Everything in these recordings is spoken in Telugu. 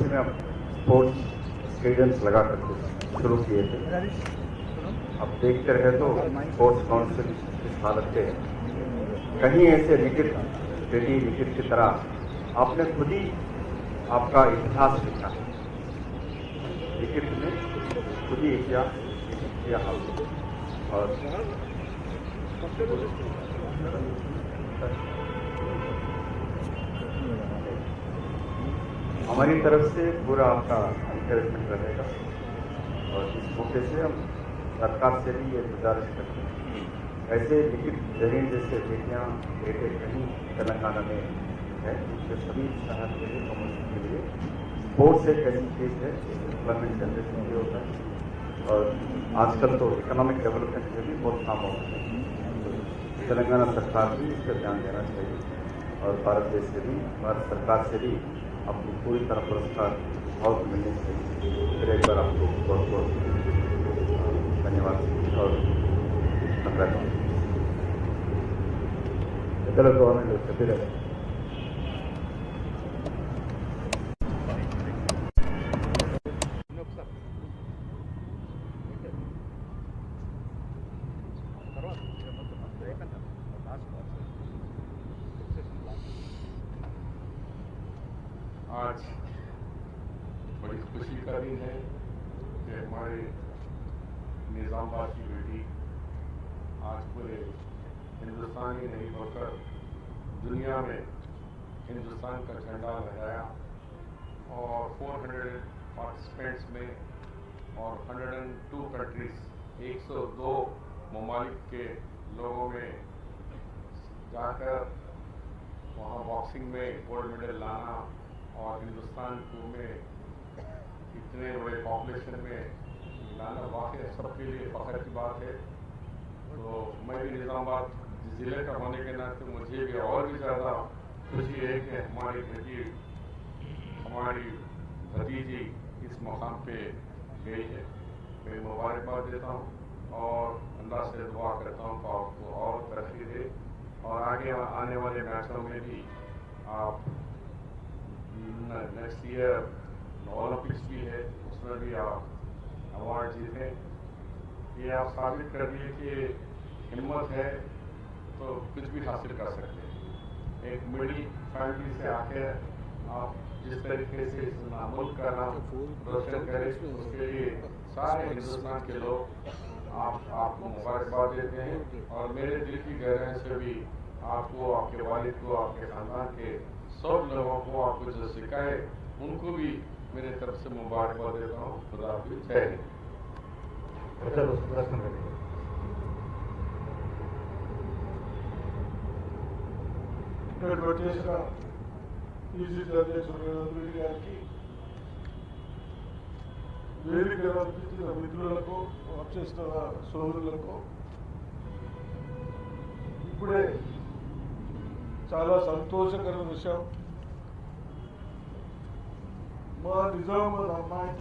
में अब स्पोर्ट्स स्टेडियम्स लगा करके शुरू किए थे। अब देखते रहे तो स्पोर्ट्स काउंसिल इस हालत पे कहीं ऐसे विकेट रेडी विकेट की तरह आपने खुद ही आपका इतिहास लिखा है। विकेट में खुद ही किया और हमारी तरफ से पूरा आपका एनकरेजमेंट रहेगा। और इस मौके से हम सरकार से भी ये गुजारिश करते हैं, ऐसे लिखित जहरीन जैसे बेटे कहीं तेलंगाना में है, जो सभी शहर के लिए कम्युनिटी के लिए स्पोर्ट्स एक ऐसी चीज़ है, एम्प्लॉयमेंट जनरेशन भी होता है और आजकल तो इकोनॉमिक डेवलपमेंट में भी बहुत काम होता है। तो तेलंगाना सरकार भी इस पर ध्यान देना चाहिए और भारत सरकार से भी आपको पूरी तरह पुरस्कार और मिलने चाहिए। फिर एक बार आपको बहुत बहुत धन्यवाद और गवर्नमेंट फिर आज बड़ी खुशी का दिन है कि हमारे निजामाबाद की बेटी आज पूरे हिंदुस्तान ही नहीं होकर दुनिया में हिंदुस्तान का झंडा लहराया और 400 पार्टिसिपेंट्स में और 102 कंट्रीज 102 ममालिक के लोगों में जाकर वहाँ बॉक्सिंग में गोल्ड मेडल लाना और हिंदुस्तान को में इतने बड़े पॉपुलेशन में लाना वाकई सबके लिए फख्र की बात है। तो मैं भी निजामाबाद ज़िले का होने के नाते मुझे भी और भी ज़्यादा खुशी है कि हमारी भतीजी इस मकाम पे गई है। मैं मुबारकबाद देता हूँ और अल्लाह से दुआ करता हूँ कि आपको और तरक्की दे और आगे आने वाले मैचों में भी आप नेक्स्ट ईयर ओलंपिक्स भी है, उसमें भी आप अवार्ड जीतें। ये आप साबित कर दिए कि हिम्मत है तो कुछ भी हासिल कर सकते हैं। एक मिडिल फैमिली से आकर आप जिस तरीके से इस मुल्क का नाम रोशन करें, उसके लिए सारे हिंदुस्तान के लोग आपको मुबारकबाद देते हैं और मेरे दिल की गहराई से भी आपको, आपके वालिद को, आपके खानदान के सब लोगों को आपको जो सिखाए उनको भी मेरे तरफ से मुबारकबाद देता हूँ। खुदा हाफिज़, जय हिंद। వేదిక అర్పించిన మిత్రులకు వచ్చేసిన సోదరులకు ఇప్పుడే చాలా సంతోషకర విషయం, మా నిజామాబాద్ అమ్మాయి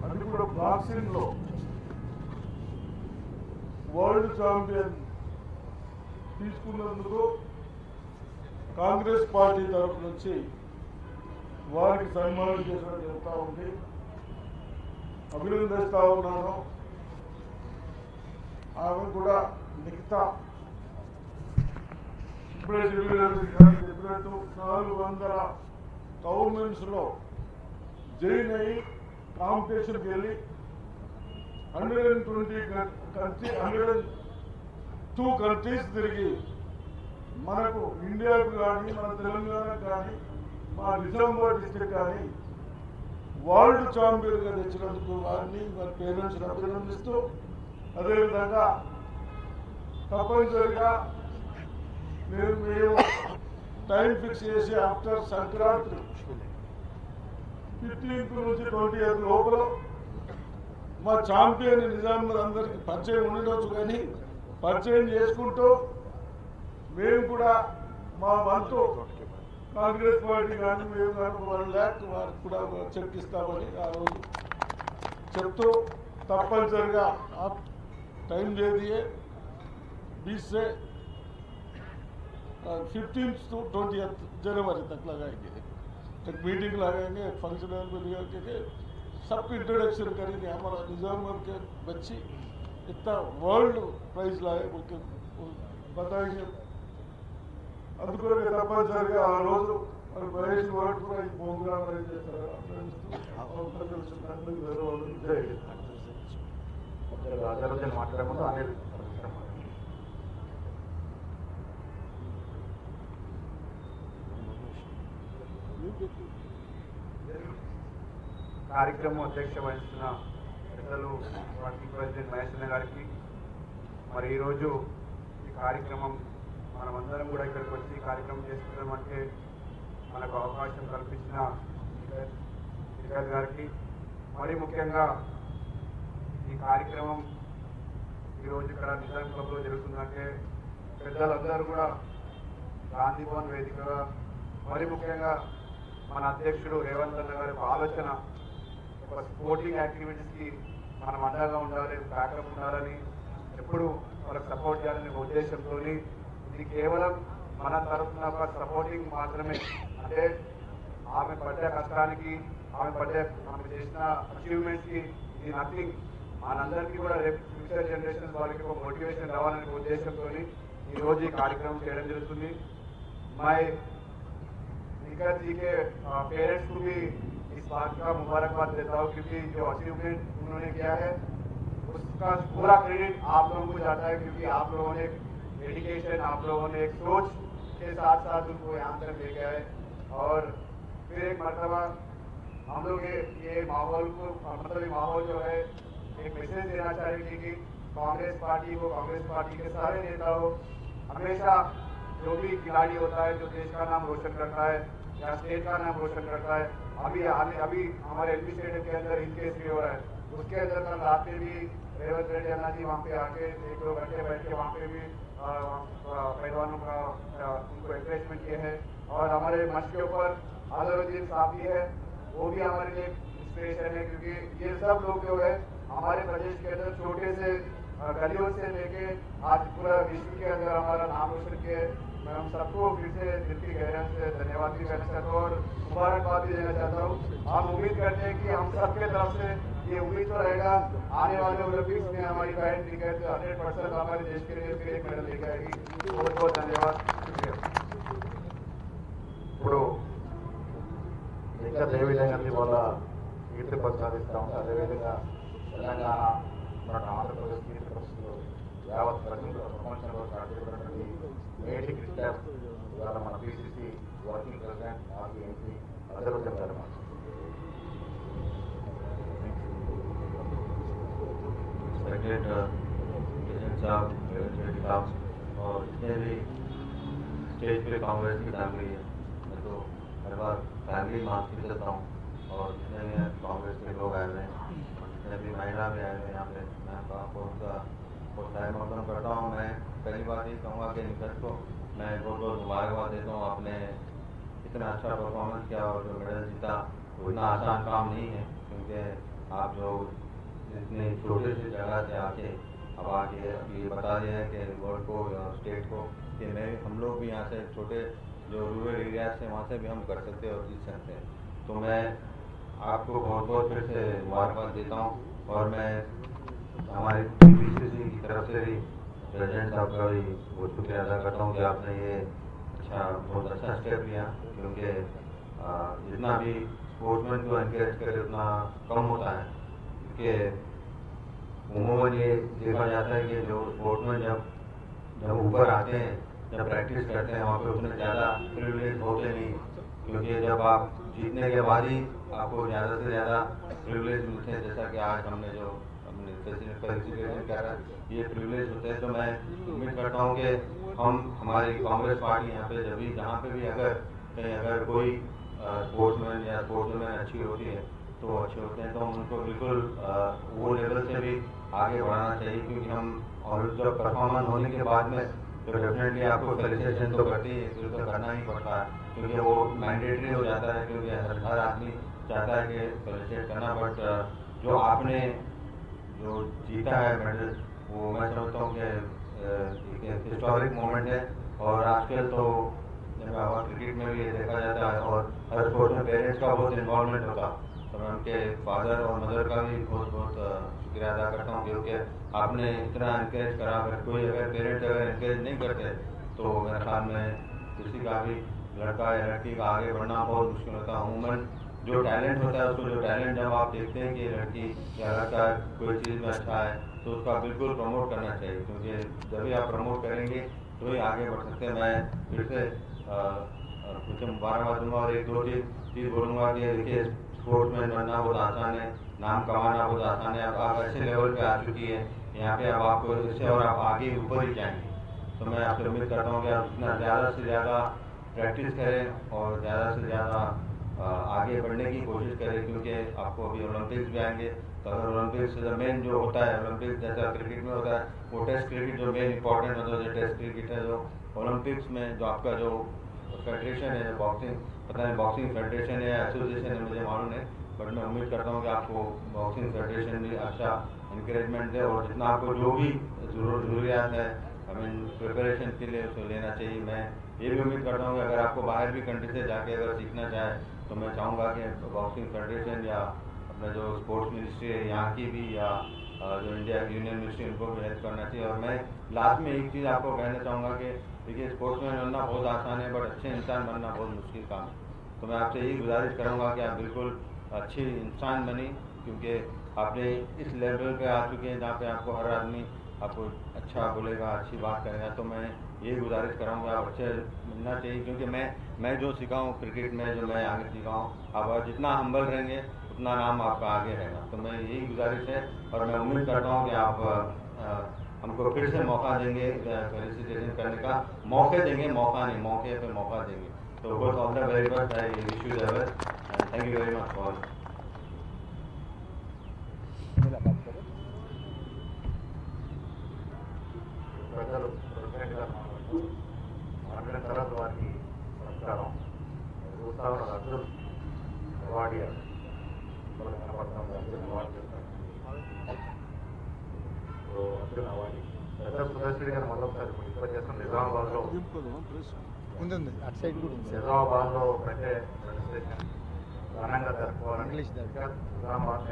అది కూడా బాక్సింగ్ లో వరల్డ్ ఛాంపియన్ తీసుకున్నందుకు కాంగ్రెస్ పార్టీ తరఫు నుంచి వారికి సన్మానం చేసినట్టు చెప్తా ఉంది. అభినందిస్తా ఉన్నాను. ఆమె కూడా మిగతా ఇప్పుడే చెప్పినట్టు 400 గవర్నమెంట్స్ లో జాయిన్ అయ్యి కాంపిటీషన్కి వెళ్ళి 102 కంట్రీస్ తిరిగి మనకు ఇండియాకు కానీ మన తెలంగాణకు కానీ మా నిజామాబాద్ డిస్ట్రిక్ట్ కానీ వరల్డ్ ఛాంపియన్గా తెచ్చినందుకు వారిని వారి పేరెంట్స్ని అభినందిస్తూ, అదేవిధంగా తప్పనిసరిగా మేము టైం ఫిక్స్ చేసి ఆఫ్టర్ సంక్రాంతి 15th నుంచి 20th లోపల మా ఛాంపియన్ నిజామాబాద్ అందరికీ పరిచయం ఉండవచ్చు, కానీ పరిచయం చేసుకుంటూ మేము కూడా మా వంతు కాంగ్రెస్ పార్టీ కానీ మేము కానీ 1 lakh వారికి కూడా చెక్ ఇస్తామని ఆ రోజు చెప్తూ, తప్పనిసరిగా టైం दे दिए 20 से 15 to 20 जनवरी तक लगाएंगे। एक मीटिंग लगाएंगे, एक फंक्शन हॉल में लगा के सबको इंट्रोडक्शन करेंगे। हमारा निजामुद्दीन के बच्ची इतना वर्ल्ड प्राइज लाए बोल के बताएंगे। అందుకొరకు తప్పనిసరిగా ఆ రోజు మరి మహేష్ వర్డ్ కూడా ఈ ప్రోగ్రామ్ అరేంజ్ చేస్తారు. అందరూ మాట్లాడే ముందు అనిల్ కార్యక్రమం అధ్యక్ష వహిస్తున్న పెద్దలు వర్కింగ్ ప్రెసిడెంట్ మహేష్ అన్న గారికి, మరి ఈరోజు ఈ కార్యక్రమం మనమందరం కూడా ఇక్కడికి వచ్చి కార్యక్రమం చేసుకున్నామంటే మనకు అవకాశం కల్పించిన శ్రీకాంత్ గారికి, మరి ముఖ్యంగా ఈ కార్యక్రమం ఈరోజు ఇక్కడ నిజాం క్లబ్లో జరుగుతుందంటే పెద్దలందరూ కూడా గాంధీ భవన్ వేదికగా, మరి ముఖ్యంగా మన అధ్యక్షుడు రేవంత్ అన్న గారి ఆలోచన ఒక స్పోర్టింగ్ యాక్టివిటీస్కి మనం అండగా ఉండాలి, బ్యాకప్ ఉండాలని, ఎప్పుడు వాళ్ళకి సపోర్ట్ చేయాలనే ఉద్దేశంతో ఇది కేవలం మన తరఫున ఒక సపోర్టింగ్ మాత్రమే. అంటే ఆమె పడ్డ కష్టానికి, ఆమె చేసిన అచీవ్మెంట్స్కి ఇది నథింగ్. మనందరికీ కూడా రేపు ఫ్యూచర్ జనరేషన్స్ వాళ్ళకి ఒక మోటివేషన్ రావాలనే ఉద్దేశంతో ఈరోజు ఈ కార్యక్రమం చేయడం జరుగుతుంది. मैं निखत जी के पेरेंट्स को भी इस बात का मुबारकबाद देता हूँ, क्योंकि जो अचीवमेंट उन्होंने किया है उसका पूरा क्रेडिट आप लोगों को जाता है, क्योंकि आप लोगों ने डेडिकेशन, आप लोगों ने एक सोच के साथ साथ उनको यहाँ तक ले गया है। और फिर एक मरतबा हम लोग ये माहौल को, मतलब ये माहौल जो है एक मैसेज देना चाहेंगे कि कांग्रेस पार्टी को, कांग्रेस पार्टी के सारे नेताओं हमेशा जो भी खिलाड़ी होता है जो देश का नाम रोशन करता है या स्टेट का नाम रोशन करता है, अभी हमारे एलपी स्टेडियम के अंदर इन केस भी हो रहा है, उसके अंदर कल रात में भी रेवंत रेड्डी अन्ना जी वहाँ पे आके 1-2 घंटे बैठ के वहाँ पे भी पहलवानों का उनको एनकरेजमेंट किए हैं। और हमारे मंच के ऊपर अजहरुद्दीन साहब भी है, वो भी हमारे लिए इंस्पिरेशन है, क्योंकि ये सब लोग जो है हमारे प्रदेश के अंदर छोटे से गलियों से लेके आज पूरा विश्व के अंदर हमारा नाम रोशन किए। मैं हम सबको फिर से दिल की गहराई से धन्यवाद भी करना चाहता हूँ और मुबारकबाद भी देना चाहता हूँ। हम उम्मीद करते हैं कि हम सबके तरफ से ये उम्मीद तो रहेगा आने वाले ओलंपिक्स में हमारी बहन क्रिकेट 100% हमारे देश के लिए फिर एक मेडल लेके आएगी। बहुत बहुत धन्यवाद, शुक्रिया। ఇప్పుడు ఇంకా దేవిధంగా వాళ్ళ కీర్తి ప్రసాదిస్తూ ఉంటారు. అదేవిధంగా తెలంగాణ మన ఆంధ్రప్రదేశ్ కీర్తి ప్రస్తుతం యావత్ ప్రపంచంలో స్టార్ట్ చేసినటువంటి మేటి క్రికెటర్ ఇవాళ మన పిసిసి వర్కింగ్ ప్రెసిడెంట్ మాజీ ఎంపీ అజరుద్దీన్ గారు साहब और जितने भी स्टेज पे कांग्रेस की फैमिली है, मैं तो हर बार फैमिली मानती करता हूँ। और जितने भी कांग्रेस के लोग आए हुए हैं, जितने भी महिला भी आए हुए हैं यहाँ पे, मैं आपको उनका बहुत मौसम करता हूँ। मैं पहली बात ये कहूँगा कि निखत को मैं बहुत बहुत मुबारकबाद देता हूँ। आपने इतना अच्छा परफॉर्मेंस किया और जो मेडल जीता वो इतना आसान काम नहीं है, क्योंकि आप जो इतने छोटे से जगह से आके अब आके ये बता दिया है कि वर्ल्ड को स्टेट को कि मैं हम लोग भी यहाँ से छोटे जो रूरल एरियाज से वहाँ से भी हम कर सकते हैं और जीत सकते हैं। तो मैं आपको बहुत बहुत फिर से मुबारकबाद देता हूँ। और मैं हमारे पीसीसी की तरफ से भी प्रेसिडेंट साहब का भी बहुत शुक्रिया अदा करता हूँ कि आपने ये बहुत अच्छा स्टेप लिया, क्योंकि जितना भी स्पोर्ट्समैन को एनकरेज करे उतना कम होता है। कि उमूमन ये देखा जाता है कि जो स्पोर्ट्समैन जब ऊपर आते हैं, जब प्रैक्टिस करते हैं, वहाँ पे उतने ज़्यादा प्रिविलेज होते नहीं, क्योंकि जब आप जीतने के बाद ही आपको ज़्यादा से ज़्यादा प्रिविलेज मिलते हैं। जैसा कि आज हमने जो अपने प्रेसिडेंट का रिसीवेशन कर रहा है, ये प्रिविलेज होते हैं। तो मैं उम्मीद करता हूँ कि हम हमारी कांग्रेस पार्टी यहाँ पे जब भी जहाँ पे भी अगर कोई स्पोर्ट्समैन या स्पोर्ट्समैन अच्छी होती है तो अच्छे होते हैं, तो हम उनको बिल्कुल वो लेवल से भी आगे बढ़ाना चाहिए। क्योंकि हम और जब परफॉर्मेंस होने के बाद में तो डेफिनेटली आपको फेलिसिटेशन तो करती है, फिर तो करना ही पड़ता है, क्योंकि वो मैंडेटरी हो जाता है, क्योंकि हर आदमी चाहता है कि फेलिसिटेट करना। बट जो आपने जो जीता है मेडल, वो मैं समझता हूँ कि एक हिस्टोरिक मोमेंट है। और आजकल तो और क्रिकेट में भी ये देखा जाता है और हर स्पोर्ट्स में पेरेंट्स का बहुत इन्वॉल्वमेंट होता, तो मैं उनके फादर और मदर का भी बहुत बहुत शुक्रिया अदा करता हूँ, क्योंकि आपने इतना इनकरेज करा। अगर कोई अगर पेरेंट्स अगर इनकरेज नहीं करते तो मेरे ख्याल में किसी का भी लड़का या लड़की का आगे बढ़ना बहुत मुश्किल होता है। अमूमन जो टैलेंट होता है उसको, जो टैलेंट जब आप देखते हैं कि लड़की या लड़का कोई चीज़ में अच्छा है तो उसका बिल्कुल प्रमोट करना चाहिए, क्योंकि जब भी आप प्रमोट करेंगे तो ही आगे बढ़ सकते हैं। मैं फिर से कुछ मुबारकबाद दूँगा और एक दो चीज़ बोलूँगा कि देखिए स्पोर्ट्स में बनना बहुत आसान है, नाम कमाना बहुत आसान है। अब आप अच्छे लेवल पे आ चुकी है यहाँ पे, अब आपको इससे और आप आगे ऊपर ही जाएंगे। तो मैं आपसे उम्मीद करता हूँ कि आप जितना ज़्यादा से ज़्यादा प्रैक्टिस करें और ज़्यादा से ज़्यादा आगे बढ़ने की कोशिश करें, क्योंकि आपको अभी ओलंपिक्स भी आएंगे। तो अगर ओलंपिक्स मेन जो होता है, ओलंपिक्स जैसा क्रिकेट में होता है, वो टेस्ट क्रिकेट जो मेन इंपॉर्टेंट होता है, जो टेस्ट क्रिकेट है, जो ओलंपिक्स में जो आपका जो फेडरेशन है, बॉक्सिंग पता नहीं बॉक्सिंग फेडरेशन है, एसोसिएशन है, मुझे मालूम है, बट मैं उम्मीद करता हूँ कि आपको बॉक्सिंग फेडरेशन भी अच्छा इंकरेजमेंट दे और जितना आपको जो भी ज़रूरियात है प्रिपरेशन के लिए उसको लेना चाहिए। मैं ये भी उम्मीद करता हूँ कि अगर आपको बाहर भी कंट्री से जाके अगर सीखना चाहे तो मैं चाहूँगा कि बॉक्सिंग फेडरेशन या अपना जो स्पोर्ट्स मिनिस्ट्री है यहाँ की भी, या जो इंडिया यूनियन मिनिस्ट्री, उनको भी हेल्प करना चाहिए। और मैं लास्ट में एक चीज़ आपको कहना चाहूँगा कि देखिए स्पोर्ट्स मैन बनना बहुत आसान है, बट अच्छे इंसान बनना बहुत मुश्किल काम है। तो मैं आपसे यही गुजारिश करूँगा कि आप बिल्कुल अच्छी इंसान बनी, क्योंकि आपने इस लेवल पे आ चुके हैं जहाँ पे आपको हर आदमी आपको अच्छा बोलेगा, अच्छी बात करेगा। तो मैं यही गुजारिश करूँगा आप अच्छे मिलना चाहिए, क्योंकि मैं जो सीखा हूँ क्रिकेट में, जो मैं आगे सीखा हूँ, आप जितना हम्बल रहेंगे उतना नाम आपका आगे रहेगा। तो मैं यही गुजारिश है और मैं उम्मीद करता हूँ कि आप हमको फिर से मौका देंगे, फेलिसिटेशन करने का मौके देंगे, मौका नहीं, मौके पे मौका देंगे। तो बहुत all the very best, I wish you the best and thank you very much for. ప్రజలు ప్రెసిడెంట్గా మాట్లాడిన తర్వాత వారికి నమస్కారం. చూస్తా ఉన్నారు అర్జున్ అవార్డు కనపడతాం, అర్జున్ అవార్డు చేస్తాం. అర్జున్ అవార్డు పెద్ద సుదర్శుడి గారు మొదటిసారి మున్సిపల్ చేస్తాం. నిజామాబాద్లో నిజామాబాద్లో పెట్టే రిజిస్ట్రేషన్ ఘనంగా జరుపుకోవాలని నిజామాబాద్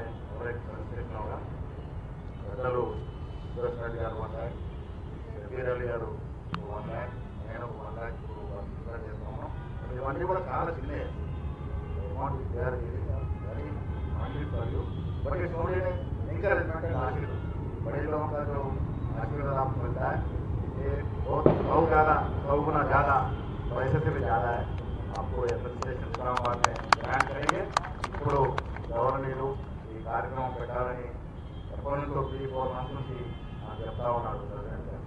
రిజిస్ట్రేషన్ అవగా పెద్దలు సుదర్శన్ రెడ్డి గారు ఉన్నాయి, వీరల్లి గారు 1 lakh, నేను 1 lakh చేస్తున్నాను. ఇవన్నీ కూడా చాలా చిన్న అమౌంట్ వెరీ మరియు but it's only encouragement and आशीर्वाद. बड़े लोगों का जो आशीर्वाद आपको मिलता है ये बहुत ज़्यादा, 100 गुना ज़्यादा, पैसे से भी ज़्यादा है. आपको एडमिनिस्ट्रेशन इस्लामाबाद में ग्रांट करेंगे. ఇప్పుడు గవర్నీలు ఈ కార్యక్రమం పెట్టాలని ఎప్పటి నుంచో 3-4 months నుంచి నాకు చెప్తా ఉన్నాడు ప్రెసిడెంట్ గారు.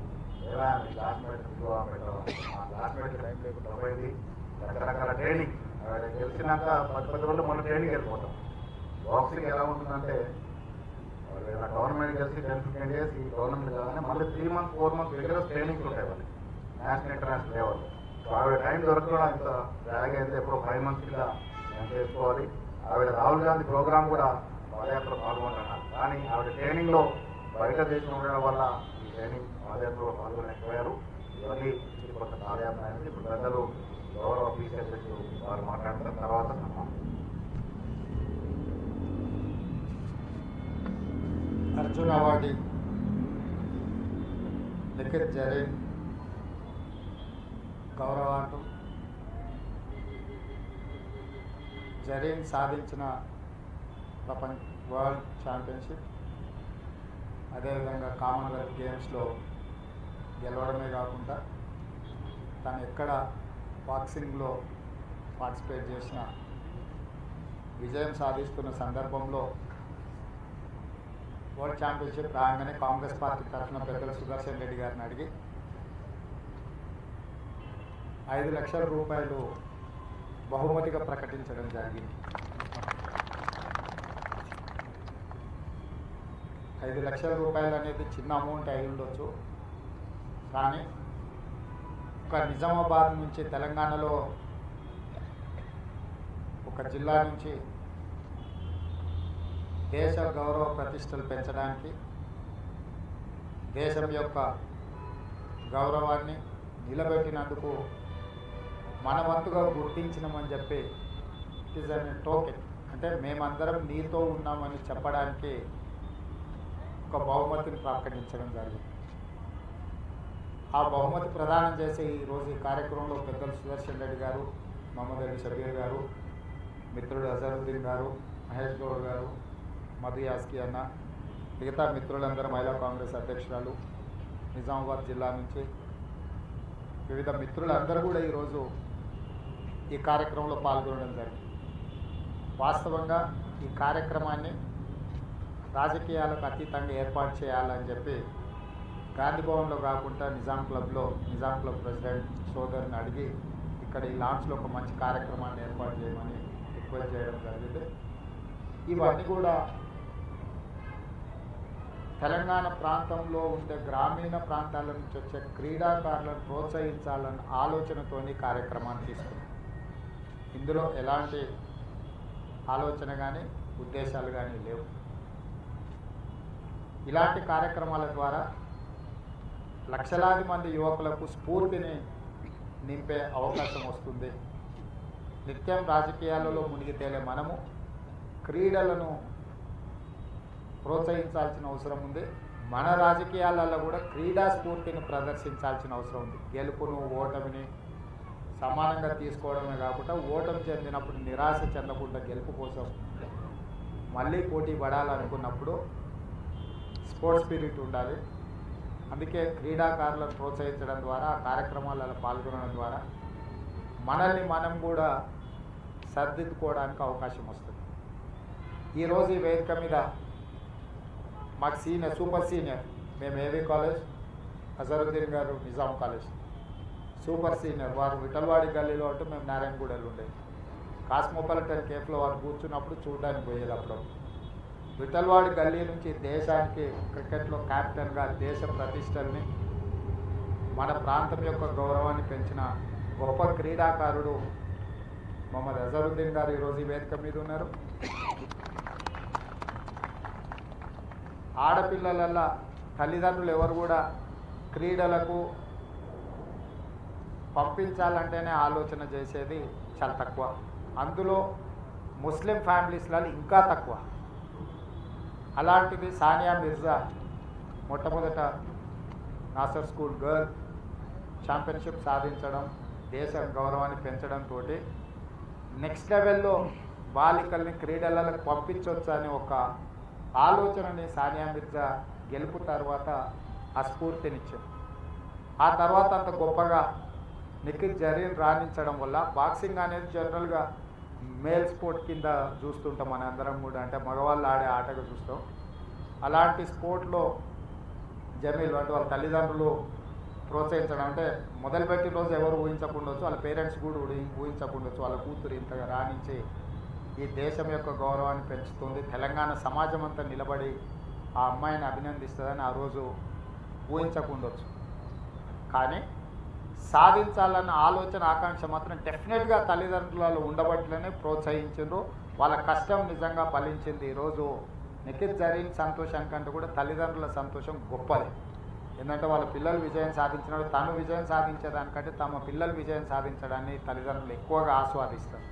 ఎలా క్లాస్మేట్ పెట్టాలి, ఆ క్లాస్మేట్ టైం లేకుండా పోయింది. రకరకాల ట్రైనింగ్ తెలిసినాక 10 రోజులు మన ట్రైనింగ్ వెళ్ళిపోతాం. బాక్సింగ్ ఎలా ఉంటుందంటే గవర్నమెంట్ కలిసి 10-15 days ఈ గవర్నమెంట్ కాగానే మళ్ళీ 3 months 4 months రెగ్యులర్ ట్రైనింగ్స్ ఉంటాయి వాళ్ళకి నేషనల్ ఇంటర్నేషనల్ లెవెల్. సో ఆవిడ టైం దొరకడం ఇంత బ్యాగ్ అయితే ఎప్పుడో 5 months కింద నేను చేసుకోవాలి. ఆవిడ రాహుల్ గాంధీ ప్రోగ్రామ్ కూడా పాదయాత్రలో పాల్గొంటున్నారు, కానీ ఆవిడ ట్రైనింగ్లో బయట దేశం ఉండడం వల్ల ఈ ట్రైనింగ్ పాదయాత్రలో పాల్గొనకపోయారు. ఇవన్నీ కొంత పాదయాత్ర అనేది ఇప్పుడు ప్రజలు గౌరవ ఆఫీసర్స్ వారు మాట్లాడుతున్న తర్వాత अर्जुन अवार्डी लिखित जरीन गौरवार्थం జరీన్ సాధించిన ప్రపంచ వరల్డ్ ఛాంపియన్షిప్, అదేవిధంగా కామన్వెల్త్ గేమ్స్లో గెలవడమే కాకుండా తను ఎక్కడ బాక్సింగ్లో పార్టిసిపేట్ చేసిన విజయం సాధిస్తున్న సందర్భంలో వరల్డ్ ఛాంపియన్షిప్ రాగానే కాంగ్రెస్ పార్టీ తరఫున పెద్దలు సుదర్శన్ రెడ్డి గారిని అడిగి 5 లక్షల రూపాయలు బహుమతిగా ప్రకటించడం జరిగింది. 5 లక్షల రూపాయలు అనేది చిన్న అమౌంట్ అయి ఉండొచ్చు, కానీ ఒక నిజామాబాద్ నుంచి తెలంగాణలో ఒక జిల్లా నుంచి దేశ గౌరవ ప్రతిష్టలు పెంచడానికి, దేశం యొక్క గౌరవాన్ని నిలబెట్టినందుకు మన వంతుగా గుర్తించినామని చెప్పి ఇట్ ఈస్ అన్ టోకెన్, అంటే మేమందరం నీతో ఉన్నామని చెప్పడానికి ఒక బహుమతిని ప్రకటించడం జరిగింది. ఆ బహుమతి ప్రదానం చేసే ఈరోజు ఈ కార్యక్రమంలో పెద్దలు సుదర్శన్ రెడ్డి గారు, మహమ్మద్ అలీ షబీర్ గారు, మిత్రుడు అజరుద్దీన్ గారు, మహేష్ గౌడ్ గారు, మధు యాస్కి అన్న, మిగతా మిత్రులందరూ, మహిళా కాంగ్రెస్ అధ్యక్షురాలు, నిజామాబాద్ జిల్లా నుంచి వివిధ మిత్రులందరూ కూడా ఈరోజు ఈ కార్యక్రమంలో పాల్గొనడం జరిగింది. వాస్తవంగా ఈ కార్యక్రమాన్ని రాజకీయాలకు అతీతంగా ఏర్పాటు చేయాలని చెప్పి గాంధీ భవన్లో కాకుండా నిజాం క్లబ్ ప్రెసిడెంట్ సోదరుని అడిగి ఇక్కడ ఈ లాంచ్లో ఒక మంచి కార్యక్రమాన్ని ఏర్పాటు చేయమని రిక్వెస్ట్ చేయడం జరిగింది. ఇవన్నీ కూడా తెలంగాణ ప్రాంతంలో ఉండే గ్రామీణ ప్రాంతాల నుంచి వచ్చే క్రీడాకారులను ప్రోత్సహించాలన్న ఆలోచనతోని కార్యక్రమాన్ని తీసుకున్నాం. ఇందులో ఎలాంటి ఆలోచన కానీ ఉద్దేశాలు కానీ లేవు. ఇలాంటి కార్యక్రమాల ద్వారా లక్షలాది మంది యువకులకు స్ఫూర్తిని నింపే అవకాశం వస్తుంది. నిత్యం రాజకీయాలలో మునిగి తేలే మనము క్రీడలను ప్రోత్సహించాల్సిన అవసరం ఉంది. మన రాజకీయాలలో కూడా క్రీడా స్ఫూర్తిని ప్రదర్శించాల్సిన అవసరం ఉంది. గెలుపును ఓటమిని సమానంగా తీసుకోవడమే కాకుండా ఓటమి చెందినప్పుడు నిరాశ చెందకుండా గెలుపు కోసం మళ్ళీ పోటీ పడాలనుకున్నప్పుడు స్పోర్ట్స్ స్పిరిట్ ఉండాలి. అందుకే క్రీడాకారులను ప్రోత్సహించడం ద్వారా, ఆ కార్యక్రమాలలో పాల్గొనడం ద్వారా మనల్ని మనం కూడా సర్దిద్దుకోవడానికి అవకాశం వస్తుంది. ఈరోజు ఈ వేదిక మీద మాకు సూపర్ సీనియర్, మేము ఏవి కాలేజ్, అజరుద్దీన్ గారు నిజాం కాలేజ్, సూపర్ సీనియర్ వారు విఠల్వాడి గల్లీలో అంటే మేము నారాయణగూడలో ఉండేది. కాస్మోపాలిటన్ కేఫ్లో వారు కూర్చున్నప్పుడు చూడడానికి పోయేది. అప్పుడు విఠల్వాడి గల్లీ నుంచి దేశానికి క్రికెట్లో క్యాప్టెన్గా దేశ ప్రతిష్టల్ని, మన ప్రాంతం యొక్క గౌరవాన్ని పెంచిన గొప్ప క్రీడాకారుడు మొహమ్మద్ అజరుద్దీన్ గారు ఈరోజు ఈ వేదిక మీద ఉన్నారు. ఆడపిల్లలల్లా తల్లిదండ్రులు ఎవరు కూడా క్రీడలకు పంపించాలంటేనే ఆలోచన చేసేది చాలా తక్కువ. అందులో ముస్లిం ఫ్యామిలీస్లలో ఇంకా తక్కువ. అలాంటిది సానియా మిర్జా మొట్టమొదట నాసర్ స్కూల్ గర్ల్ ఛాంపియన్షిప్ సాధించడం, దేశ గౌరవాన్ని పెంచడంతో నెక్స్ట్ లెవెల్లో బాలికల్ని క్రీడలకు పంపించవచ్చు అనే ఒక ఆలోచనని సానియా మిర్జా గెలుపు తర్వాత ఆ స్ఫూర్తినిచ్చింది. ఆ తర్వాత అంత గొప్పగా నిఖిల్ జరీన్ రాణించడం వల్ల బాక్సింగ్ అనేది జనరల్గా మేల్ స్పోర్ట్ కింద చూస్తుంటాం మన అందరం కూడా, అంటే మగవాళ్ళు ఆడే ఆటగా చూస్తాం. అలాంటి స్పోర్ట్లో జమీల్ అంటే వాళ్ళ తల్లిదండ్రులు ప్రోత్సహించడం, అంటే మొదలుపెట్టిన రోజు ఎవరు ఊహించకుండొచ్చు, వాళ్ళ పేరెంట్స్ కూడా ఊహించకుండొచ్చు వాళ్ళ కూతురు ఇంతగా రాణించి ఈ దేశం యొక్క గౌరవాన్ని పెంచుతుంది, తెలంగాణ సమాజం అంతా నిలబడి ఆ అమ్మాయిని అభినందిస్తుందని ఆ రోజు ఊహించకుండొచ్చు. కానీ సాధించాలన్న ఆలోచన ఆకాంక్ష మాత్రం డెఫినెట్గా తల్లిదండ్రులలో ఉండబట్లనే ప్రోత్సహించారు. వాళ్ళ కష్టం నిజంగా ఫలించింది. ఈరోజు నిఖిల్ జరీన్ సంతోషానికంటే కూడా తల్లిదండ్రుల సంతోషం గొప్పది. ఎందుకంటే వాళ్ళ పిల్లలు విజయం సాధించినప్పుడు తను విజయం సాధించేదానికంటే తమ పిల్లలు విజయం సాధించడాన్ని తల్లిదండ్రులు ఎక్కువగా ఆస్వాదిస్తారు.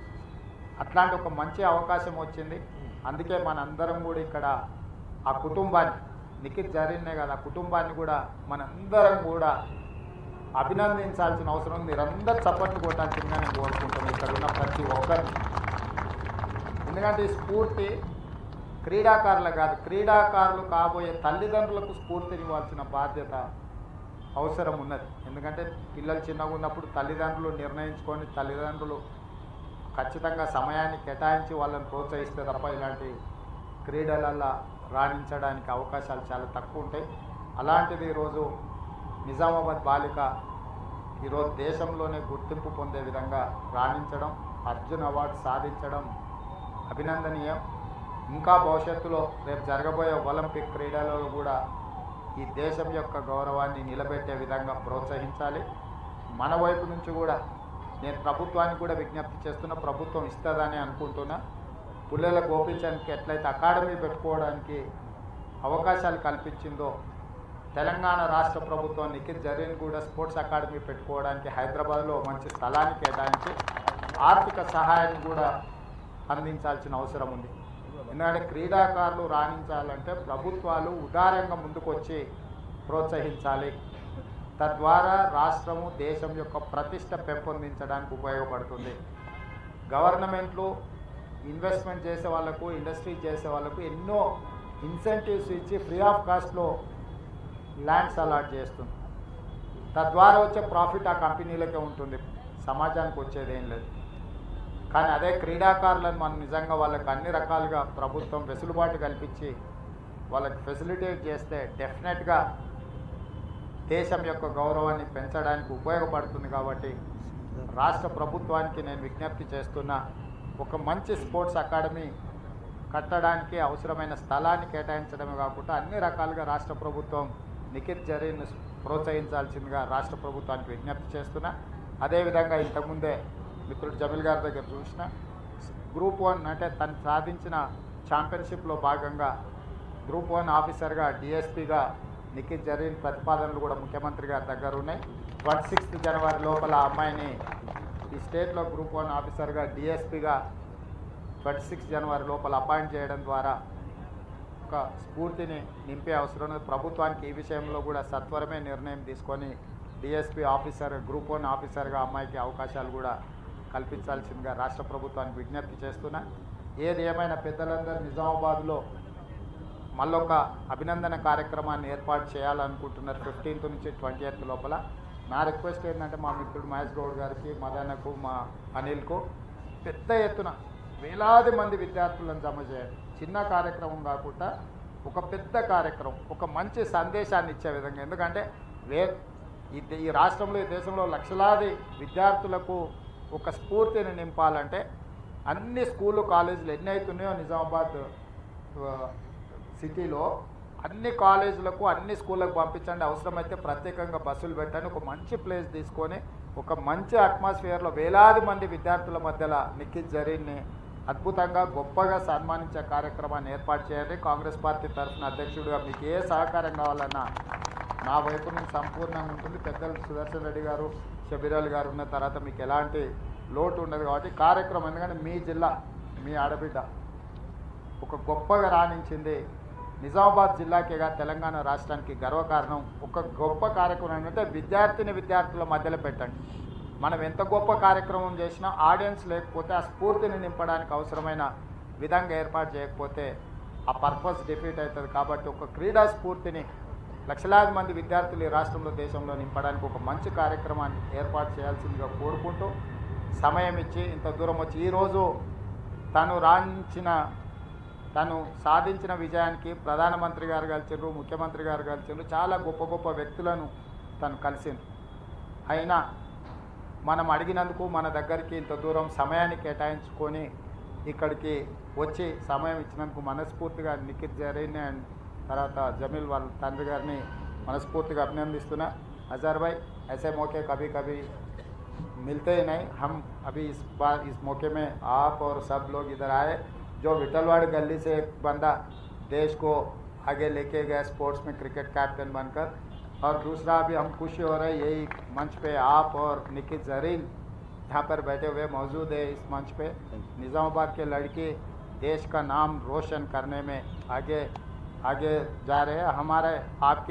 అట్లాంటి ఒక మంచి అవకాశం వచ్చింది. అందుకే మనందరం కూడా ఇక్కడ ఆ కుటుంబాన్ని, నిఖిల్ జరీన్నే కాదు ఆ కుటుంబాన్ని కూడా మనందరం కూడా అభినందించాల్సిన అవసరం ఉంది. మీరందరూ చప్పట్లు కొట్టాల్సిందిగా నేను కోరుకుంటున్నాను ఇక్కడ ఉన్న ప్రతి ఒక్కరిని. ఎందుకంటే ఈ స్ఫూర్తి క్రీడాకారులు కాదు, క్రీడాకారులు కాబోయే తల్లిదండ్రులకు స్ఫూర్తినివ్వాల్సిన బాధ్యత అవసరం ఉన్నది. ఎందుకంటే పిల్లలు చిన్నగా ఉన్నప్పుడు తల్లిదండ్రులు నిర్ణయించుకొని తల్లిదండ్రులు ఖచ్చితంగా సమయాన్ని కేటాయించి వాళ్ళని ప్రోత్సహిస్తే తప్ప ఇలాంటి క్రీడలలో రాణించడానికి అవకాశాలు చాలా తక్కువ ఉంటాయి. అలాంటిది ఈరోజు నిజామాబాద్ బాలిక ఈరోజు దేశంలోనే గుర్తింపు పొందే విధంగా రాణించడం, అర్జున్ అవార్డు సాధించడం అభినందనీయం. ఇంకా భవిష్యత్తులో రేపు జరగబోయే ఒలింపిక్ క్రీడలలో కూడా ఈ దేశం యొక్క గౌరవాన్ని నిలబెట్టే విధంగా ప్రోత్సహించాలి. మన వైపు నుంచి కూడా నేను ప్రభుత్వానికి కూడా విజ్ఞప్తి చేస్తున్నా, ప్రభుత్వం ఇస్తుందని అనుకుంటున్నా. పుల్లెల గోపీచంద్కి ఎట్లయితే అకాడమీ పెట్టుకోవడానికి అవకాశాలు కల్పించిందో తెలంగాణ రాష్ట్ర ప్రభుత్వం నిఖిత్ జరీన్ కూడా స్పోర్ట్స్ అకాడమీ పెట్టుకోవడానికి హైదరాబాద్లో మంచి స్థలాన్ని కేటాయించి ఆర్థిక సహాయాన్ని కూడా అందించాల్సిన అవసరం ఉంది. ఎందుకంటే క్రీడాకారులు రాణించాలంటే ప్రభుత్వాలు ఉదారంగా ముందుకొచ్చి ప్రోత్సహించాలి. తద్వారా రాష్ట్రము దేశం యొక్క ప్రతిష్ట పెంపొందించడానికి ఉపయోగపడుతుంది. గవర్నమెంట్లు ఇన్వెస్ట్మెంట్ చేసే వాళ్ళకు, ఇండస్ట్రీ చేసే వాళ్ళకు ఎన్నో ఇన్సెంటివ్స్ ఇచ్చి ఫ్రీ ఆఫ్ కాస్ట్లో ల్యాండ్స్ అలాట్ చేస్తుంది. తద్వారా వచ్చే ప్రాఫిట్ ఆ కంపెనీలకే ఉంటుంది, సమాజానికి వచ్చేది ఏం లేదు. కానీ అదే క్రీడాకారులను మనం నిజంగా వాళ్ళకి అన్ని రకాలుగా ప్రభుత్వం వెసులుబాటు కల్పించి వాళ్ళకి ఫెసిలిటేట్ చేస్తే డెఫినెట్గా దేశం యొక్క గౌరవాన్ని పెంచడానికి ఉపయోగపడుతుంది. కాబట్టి రాష్ట్ర ప్రభుత్వానికి నేను విజ్ఞప్తి చేస్తున్నా, ఒక మంచి స్పోర్ట్స్ అకాడమీ కట్టడానికి అవసరమైన స్థలాన్ని కేటాయించడమే కాకుండా అన్ని రకాలుగా రాష్ట్ర ప్రభుత్వం నిఖిత్ జరీన్ ప్రోత్సహించాల్సిందిగా రాష్ట్ర ప్రభుత్వానికి విజ్ఞప్తి చేస్తున్నా. అదేవిధంగా ఇంతకుముందే మిత్రుడు జమీల్ గారి దగ్గర చూసిన గ్రూప్ 1 అంటే తను సాధించిన ఛాంపియన్షిప్లో భాగంగా గ్రూప్ 1 ఆఫీసర్గా డిఎస్పీగా నిఖిత్ జరీన్ ప్రతిపాదనలు కూడా ముఖ్యమంత్రి గారి దగ్గర ఉన్నాయి. 26 జనవరి లోపల అమ్మాయిని ఈ స్టేట్లో గ్రూప్ 1 ఆఫీసర్గా డిఎస్పీగా 26 జనవరి లోపల అపాయింట్ చేయడం ద్వారా ఒక స్ఫూర్తిని నింపే అవసరం ఉంది. ప్రభుత్వానికి ఈ విషయంలో కూడా సత్వరమే నిర్ణయం తీసుకొని డిఎస్పీ ఆఫీసర్ గ్రూప్ 1 ఆఫీసర్గా అమ్మాయికి అవకాశాలు కూడా కల్పించాల్సిందిగా రాష్ట్ర ప్రభుత్వానికి విజ్ఞప్తి చేస్తున్నా. ఏది ఏమైనా పెద్దలందరూ నిజామాబాద్లో మళ్ళొక అభినందన కార్యక్రమాన్ని ఏర్పాటు చేయాలనుకుంటున్నారు 15th నుంచి 20th లోపల. నా రిక్వెస్ట్ ఏంటంటే మా మిత్రుడు మహేష్ గౌడ్ గారికి, మదనకు, మా అనిల్కు పెద్ద ఎత్తున వేలాది మంది విద్యార్థులను జమ చేయాలి. చిన్న కార్యక్రమం కాకుండా ఒక పెద్ద కార్యక్రమం, ఒక మంచి సందేశాన్ని ఇచ్చే విధంగా. ఎందుకంటే ఈ రాష్ట్రంలో, ఈ దేశంలో లక్షలాది విద్యార్థులకు ఒక స్ఫూర్తిని నింపాలంటే అన్ని స్కూళ్ళు కాలేజీలు ఎన్ని అవుతున్నాయో నిజామాబాద్ సిటీలో అన్ని కాలేజీలకు, అన్ని స్కూళ్ళకు పంపించండి. అవసరమైతే ప్రత్యేకంగా బస్సులు పెట్టండి. ఒక మంచి ప్లేస్ తీసుకొని ఒక మంచి అట్మాస్ఫియర్లో వేలాది మంది విద్యార్థుల మధ్యలో నిఖిత్ జరీన్ని అద్భుతంగా గొప్పగా సన్మానించే కార్యక్రమాన్ని ఏర్పాటు చేయండి. కాంగ్రెస్ పార్టీ తరఫున అధ్యక్షుడిగా మీకు ఏ సహకారం కావాలన్నా నా వైపు నుంచి సంపూర్ణంగా ఉంటుంది. పెద్దలు సుదర్శన్ రెడ్డి గారు, షబీర్ అలీ గారు ఉన్న తర్వాత మీకు ఎలాంటి లోటు ఉండదు. కాబట్టి కార్యక్రమం, ఎందుకంటే మీ జిల్లా, మీ ఆడబిడ్డ ఒక గొప్పగా రాణించింది. నిజామాబాద్ జిల్లాకేగా తెలంగాణ రాష్ట్రానికి గర్వకారణం. ఒక గొప్ప కార్యక్రమం ఏంటంటే విద్యార్థుల మధ్యలో పెట్టండి. మనం ఎంత గొప్ప కార్యక్రమం చేసినా ఆడియన్స్ లేకపోతే ఆ స్ఫూర్తిని నింపడానికి అవసరమైన విధంగా ఏర్పాటు చేయకపోతే ఆ పర్పస్ డిఫీట్ అవుతుంది. కాబట్టి ఒక క్రీడా స్ఫూర్తిని లక్షలాది మంది విద్యార్థులు ఈ రాష్ట్రంలో, దేశంలో నింపడానికి ఒక మంచి కార్యక్రమాన్ని ఏర్పాటు చేయాల్సిందిగా కోరుకుంటూ, సమయం ఇచ్చి ఇంత దూరం వచ్చి ఈరోజు తను సాధించిన విజయానికి ప్రధానమంత్రి గారు కలిసిండ్రు, ముఖ్యమంత్రి గారు కలిసిండ్రు, చాలా గొప్ప గొప్ప వ్యక్తులను తను కలిసింది. అయినా మనం అడిగినందుకు మన దగ్గరికి ఇంత దూరం సమయాన్ని కేటాయించుకొని ఇక్కడికి వచ్చి సమయం ఇచ్చినందుకు మనస్ఫూర్తిగా నిఖిత్ జరీన్ అండ్ తర్వాత జమీల్ వాళ్ళ తండ్రి గారిని మనస్ఫూర్తిగా అభినందిస్తున్నా. అజర్ भाई ऐसे मौके कभी कभी मिलते ही नहीं. हम अभी इस मौके में आप और सब लोग इधर आए. जो विठलवाड़ गली से एक बंदा देश को आगे लेके गया स्पोर्ट्स में क्रिकेट कैप्टन बनकर, और दूसरा भी हम खुशी हो रहे यही मंच पे आप और निखित जरीन यहाँ पर बैठे हुए मौजूद है. इस मंच पे निज़ामाबाद के लड़के देश का नाम रोशन करने में आगे जा रहे हैं. हमारे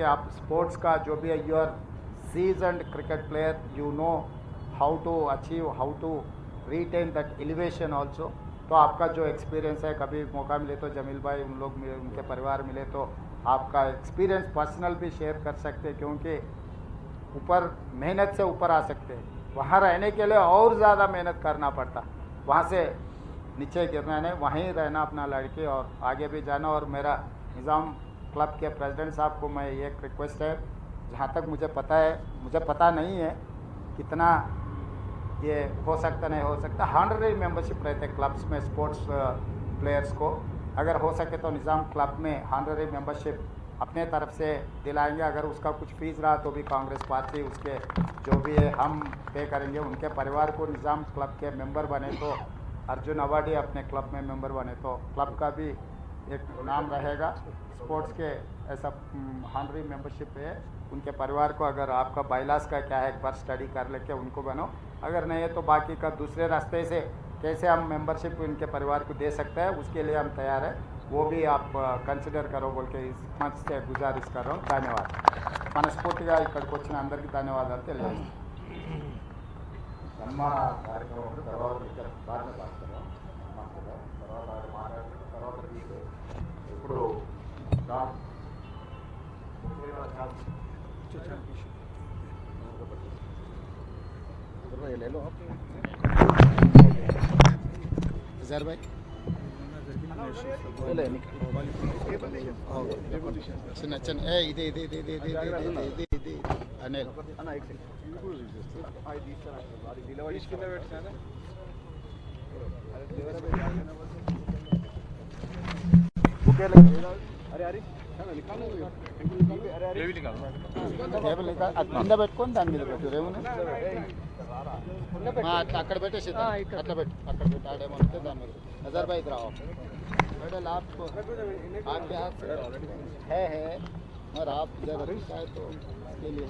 आप स्पोर्ट्स का जो भी है, you are seasoned cricket player, you know how to achieve, how to retain that elevation also. तो आपका जो एक्सपीरियंस है, कभी मौका मिले तो जमील भाई उन लोग उनके परिवार मिले तो आपका एक्सपीरियंस पर्सनल भी शेयर कर सकते हैं, क्योंकि ऊपर मेहनत से ऊपर आ सकते हैं. वहाँ रहने के लिए और ज़्यादा मेहनत करना पड़ता, वहाँ से नीचे गिरना नहीं, वहीं रहना अपना लड़के और आगे भी जाना. और मेरा निज़ाम क्लब के प्रेसिडेंट साहब को मैं एक रिक्वेस्ट है, जहाँ तक मुझे पता नहीं है कितना ये हो सकता नहीं हो सकता, 100 मेंबरशिप रहते क्लब्स में स्पोर्ट्स प्लेयर्स को. अगर हो सके तो निज़ाम क्लब में 100 मेंबरशिप अपने तरफ से दिलाएंगे. अगर उसका कुछ फीस रहा तो भी कांग्रेस पार्टी उसके जो भी है हम पे करेंगे. उनके परिवार को निज़ाम क्लब के मेंबर बने तो, अर्जुन अवार्डी अपने क्लब में मेंबर बने तो क्लब का भी एक नाम रहेगा स्पोर्ट्स के ऐसा हॉनरी मेंबरशिप है। उनके परिवार को अगर आपका बाइलास का क्या है एक बार स्टडी कर लेके उनको बनो, अगर नहीं है तो बाकी का दूसरे रास्ते से कैसे हम मेंबरशिप उनके परिवार को दे सकते हैं उसके लिए हम तैयार है। वो भी आप कंसिडर करो बोल के इस मंच से गुजारिश कर रहा हूँ। धन्यवाद। మనస్ఫూర్తిగా ఇక్కడికి వచ్చిన అందరికీ ధన్యవాదాలు తెలియజేస్తాను। సన్మాన కార్యక్రమం తర్వాత బాగా రాస్తాను తర్వాత మాట్లాడుతున్న తర్వాత ఇప్పుడు अजहर भाई చిన్న చిన్న ఇది ఇది ఇది ఇది ఇది ఇది ఇది ఇది అనిల్ కింద పెట్టుకొని దాని మీద పెట్టు రేముని అక్కడ పెట్టేసి అట్లా పెట్టు అక్కడ పెట్టి ఆడేమంటే దాని మీద नजर भाई इधर आओ मैडल आपके हाथ से है और आप इधर है तो इसके लिए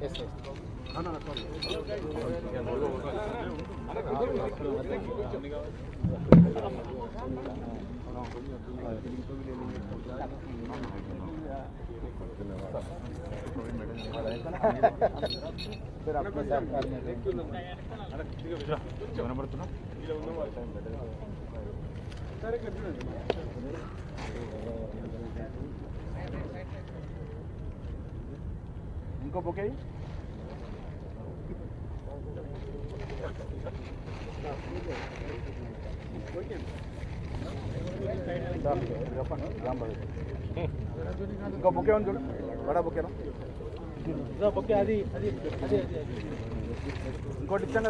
ऐसे फिर अपने सरकार में इनको बुके इनको बुके बड़ा बुके ना बुके అది ఇంకోటి ఇచ్చాను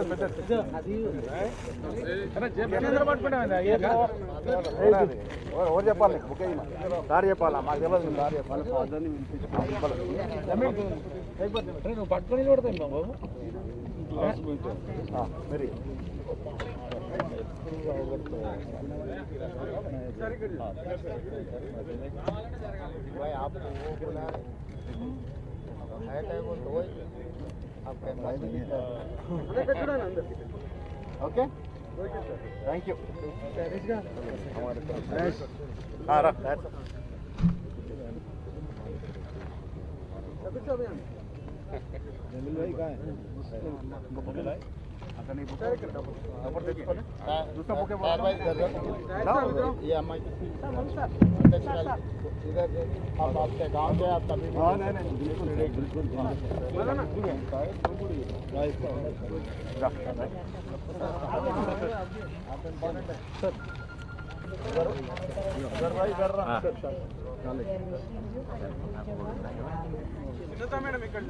ఎవరు చెప్పాలి బుక్ దారి చెప్పాలా మాకు తెలియదు దారి చెప్పాలి నువ్వు పట్టుకొని కొడతాయి బాబు మరి ओके थैंक यू दूसरा बुके ये अम्मा इधर आप आपके गाँव से आप कभी बिल्कुल మేడం ఇక్కడ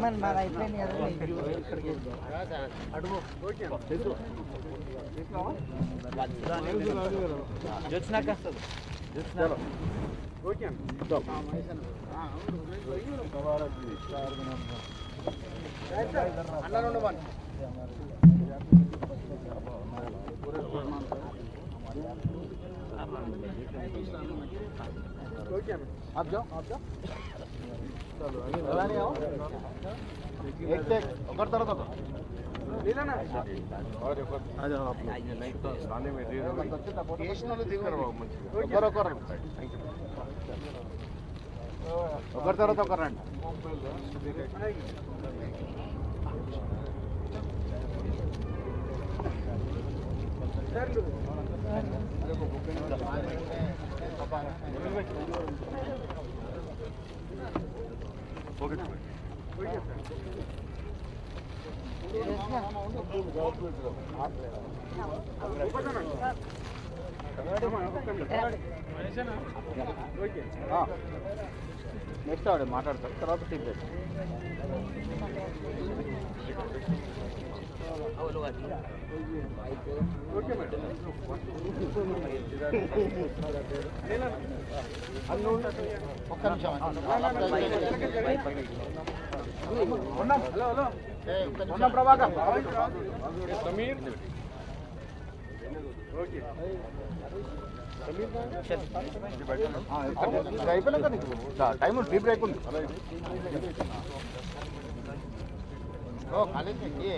मन मारा इतने नहीं जोत्स्ना का चलो ओके अन्ना नंबर 1 आप जाओ चलो नहीं आओ एक टेक कर तरह तो ले लेना और आ जाओ आप लाइट तो डाले में दे दो केशनल दिगो करो करो थैंक यू कर तरह तो करंट ओके నెక్స్ట్ ఆవిడ మాట్లాడతారు, తర్వాత టీ బ్రేక్. ఒక్క నిమిషం ప్రభాకర్ సమీర్ అయిపోయినాక నీకు టైం టీ బ్రేక్ ఉంది. खाली ये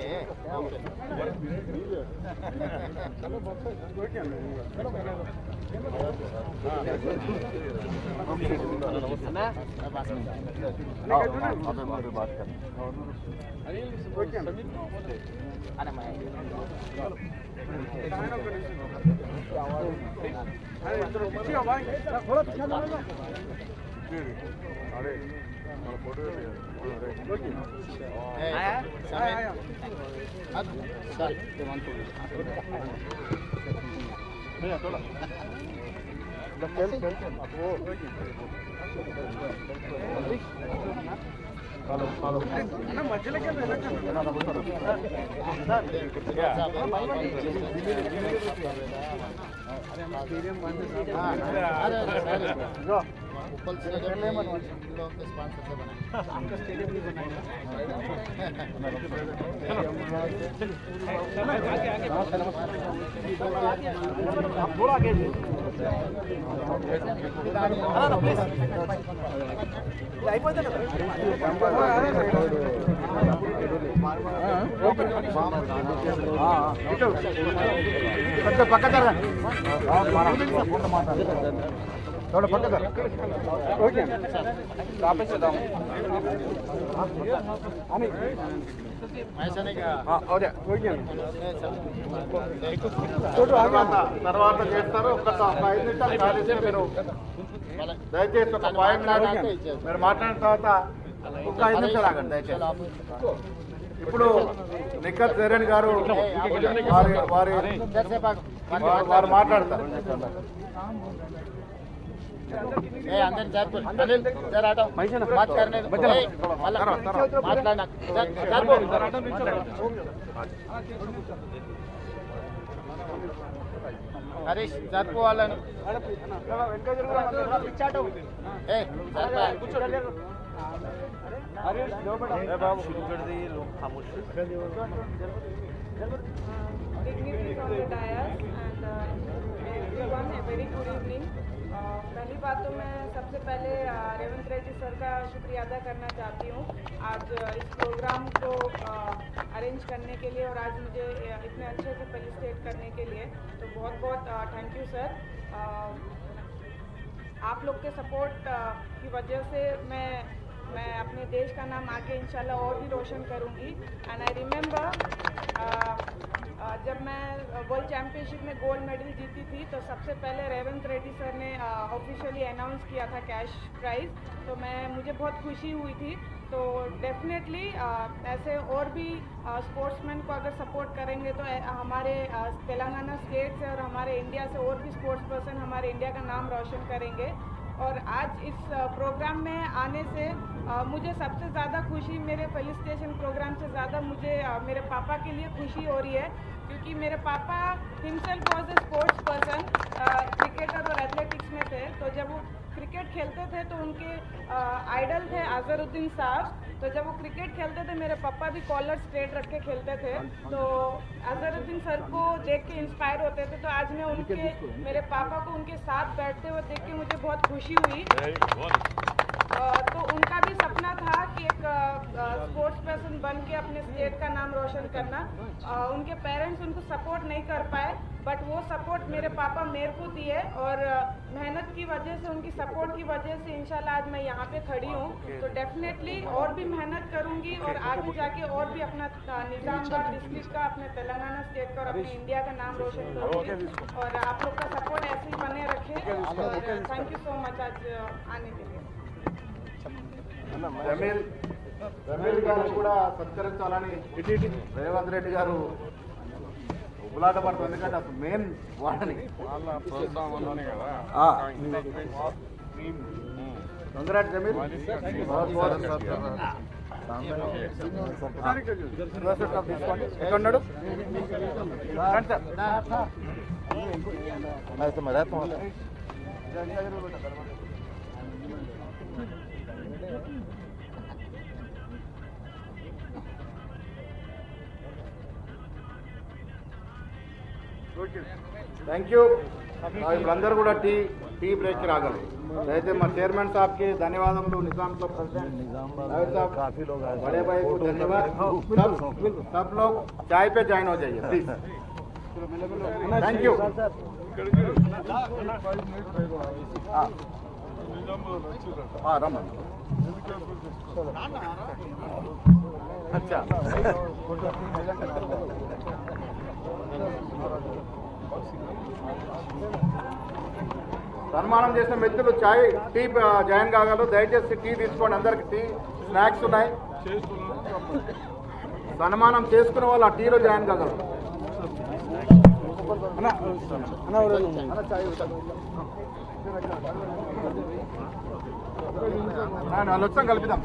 फुटबॉल स्टेडियम में लोग के स्पॉन्सर से बना आपका स्टेडियम भी बनाया आप थोड़ा आगे थोड़ा पक्का ఓకే ఆపేసేద్దాం అని తర్వాత చేస్తారు. ఒక 5 నిమిషాలు ఖాళీ మీరు దయచేసి ఒక పాయింట్ మీరు మాట్లాడిన తర్వాత ఒక 5 నిమిషాలు ఆగండి దయచేసి. ఇప్పుడు నిఖత్ జరీన్ గారు వారు మాట్లాడతారు. अंदर अनिल जर हटो बात करने हरीश जरपो వాళ్ళని वेरी गुड इवनिंग। पहली बात तो मैं सबसे पहले रेवंत रेड्डी सर का शुक्रिया अदा करना चाहती हूँ आज इस प्रोग्राम को अरेंज करने के लिए और आज मुझे इतने अच्छे से फेलिसिटेट करने के लिए, तो बहुत बहुत थैंक यू सर। आप लोग के सपोर्ट की वजह से मैं अपने देश का नाम आगे इंशाल्लाह और भी रोशन करूँगी। एंड आई रिमेंबर जब मैं वर्ल्ड चैम्पियनशिप में गोल्ड मेडल जीती थी तो सबसे पहले रेवंत रेड्डी सर ने ऑफिशियली अनाउंस किया था कैश प्राइज़, तो मुझे बहुत खुशी हुई थी। तो डेफिनेटली ऐसे और भी स्पोर्ट्समैन को अगर सपोर्ट करेंगे तो हमारे तेलंगाना स्टेट से और हमारे इंडिया से और भी स्पोर्ट्स पर्सन हमारे इंडिया का नाम रोशन करेंगे। और आज इस प्रोग्राम में आने से मुझे सबसे ज़्यादा खुशी मेरे फेलिसिटेशन प्रोग्राम से ज़्यादा मुझे मेरे पापा के लिए खुशी हो रही है, क्योंकि मेरे पापा himself was a sports person, cricketer और एथलेटिक्स में थे। तो जब वो क्रिकेट खेलते थे तो उनके आइडल थे अजहरुद्दीन साहब। तो जब वो क्रिकेट खेलते थे मेरे पापा भी कॉलर स्ट्रेट रख के खेलते थे, तो अजहरुद्दीन सर को देख के इंस्पायर होते थे। तो आज मैं मेरे पापा को उनके साथ बैठते हुए देख के मुझे बहुत खुशी हुई। तो उनका भी सपना था कि एक स्पोर्ट्स पर्सन बन के अपने स्टेट का नाम रोशन करना। उनके पेरेंट्स उनको सपोर्ट नहीं कर पाए, बट वो सपोर्ट मेरे पापा मेरे को दिए और मेहनत की वजह से, उनकी सपोर्ट की वजह से इंशाल्लाह आज मैं यहाँ पे खड़ी हूँ। तो डेफिनेटली और भी मेहनत करूँगी और आगे जाके और भी अपना निजामबाद डिस्ट्रिक्ट का, अपने तेलंगाना स्टेट का और अपने इंडिया का नाम रोशन करूँगी। और आप लोग का सपोर्ट ऐसे ही बने रखे। थैंक यू सो मच आज आने के लिए। जमील రమేష్ గారిని కూడా సత్కరించాలని రేవంత్ రెడ్డి గారు ఉబలాట పడుతుంది, ఎందుకంటే అసలు మెయిన్ వాడని కంగ్రాట్ జమీల్. ఎక్కడున్నాడు? Thank you. ఇప్పుడందరూ కూడా టీ బ్రేక్ రాగలరు. అయితే మా చైర్మన్ साहब के धन्यवादములు, निजाम साहब प्रेसिडेंट काफी लोग आए, बड़े भाई को धन्यवाद. सब लोग चाय पे ज्वाइन हो जाइए प्लीज. Thank you. रमन अच्छा సన్మానం చేసిన మిత్రులు టీ జాయిన్ కాగలరు. దయచేసి టీ తీసుకోండి. అందరికి టీ స్నాక్స్ ఉన్నాయి. సన్మానం చేసుకున్న వాళ్ళు ఆ టీలో జాయిన్ కాగలరు. వాళ్ళు వచ్చాం కల్పిద్దాం.